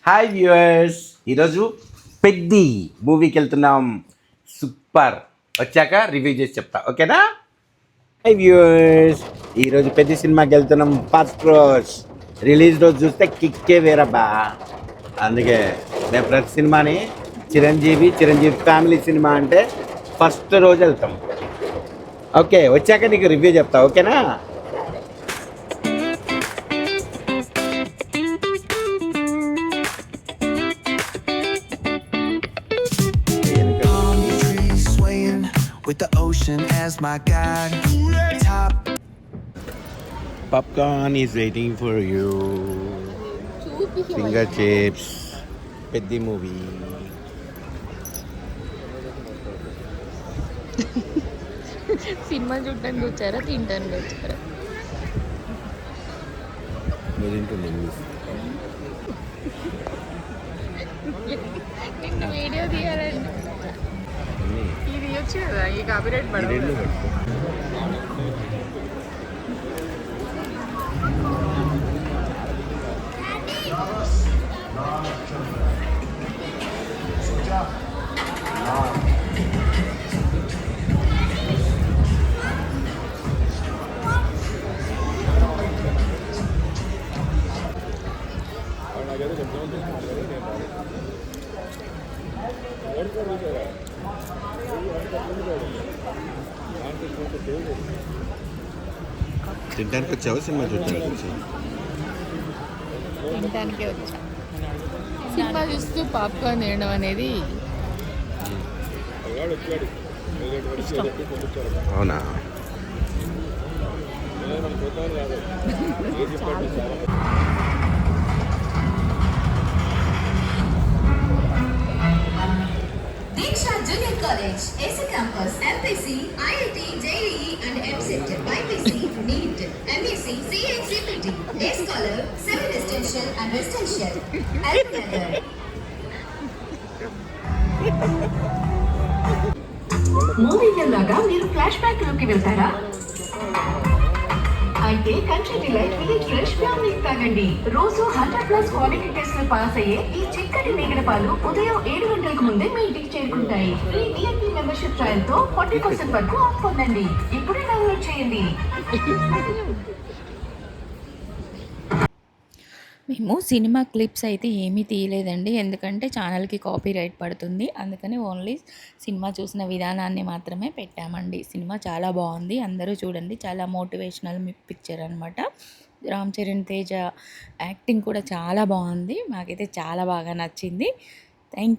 Hi viewers, ఈరోజు పెద్ది మూవీకి వెళ్తున్నాం. సూపర్, వచ్చాక రివ్యూ చేసి చెప్తా, ఓకేనా? హాయ్ వ్యూవర్స్, ఈరోజు పెద్ది సినిమాకి వెళ్తున్నాం. ఫస్ట్ రోజు రిలీజ్ రోజు చూస్తే కిక్కే వేరబ్బా. అందుకే మేము ప్రతి సినిమాని చిరంజీవి ఫ్యామిలీ సినిమా అంటే ఫస్ట్ రోజు వెళ్తాం. ఓకే, వచ్చాక నీకు రివ్యూ చెప్తా, ఓకేనా? With the ocean as my guide. Top Popcorn is waiting for you. Finger chips. Peddi movie. Cinema చూడడానికి వచ్చారా, తినడానికి వచ్చారా? నిన్న వీడియో తీయాలండి. ఇది తీయొచ్చు కదా, ఈ కాపీరైట్ పడదు. తినడానికి వచ్చావా, సినిమా చూడడానికి వచ్చావా? తినడానికే వచ్చా. సినిమా చూస్తూ పాప్కార్న్ తినడం అనేది ఇష్టం. అవునా? Diksha Junior College, AC Campus, MPC, IIT, JEE and MCET, BPC, NEET, MEC, CACPT, Day Scholar, Semi-Residential and Residential, Altogether. మూవీలో లాగా మీరు ఫ్లాష్ బ్యాక్ లోకి వెళ్తారా? అయితే country delight village fresh family తాగండి. రోజు 100+ క్వాలిటీ టెస్ట్ పాస్ అయ్యే ఈ చిక్కటి మీగడ పాలు ఉదయం 7 గంటలకు ముందే మీ ఇంటికి చేరుకుంటాయి. ఫ్రీ DNP మెంబర్షిప్ ట్రయల్ తో 40% వరకు ఆఫ్ పొందండి. ఇప్పుడే డౌన్లోడ్ చేయండి. మేము సినిమా క్లిప్స్ అయితే ఏమీ తీయలేదండి, ఎందుకంటే ఛానల్కి కాపీ రైట్ పడుతుంది. అందుకని ఓన్లీ సినిమా చూసిన విధానాన్ని మాత్రమే పెట్టామండి. సినిమా చాలా బాగుంది, అందరూ చూడండి. చాలా మోటివేషనల్ పిక్చర్ అనమాట. రామ్ చరణ్ తేజ యాక్టింగ్ కూడా చాలా బాగుంది. మాకైతే చాలా బాగా నచ్చింది. థ్యాంక్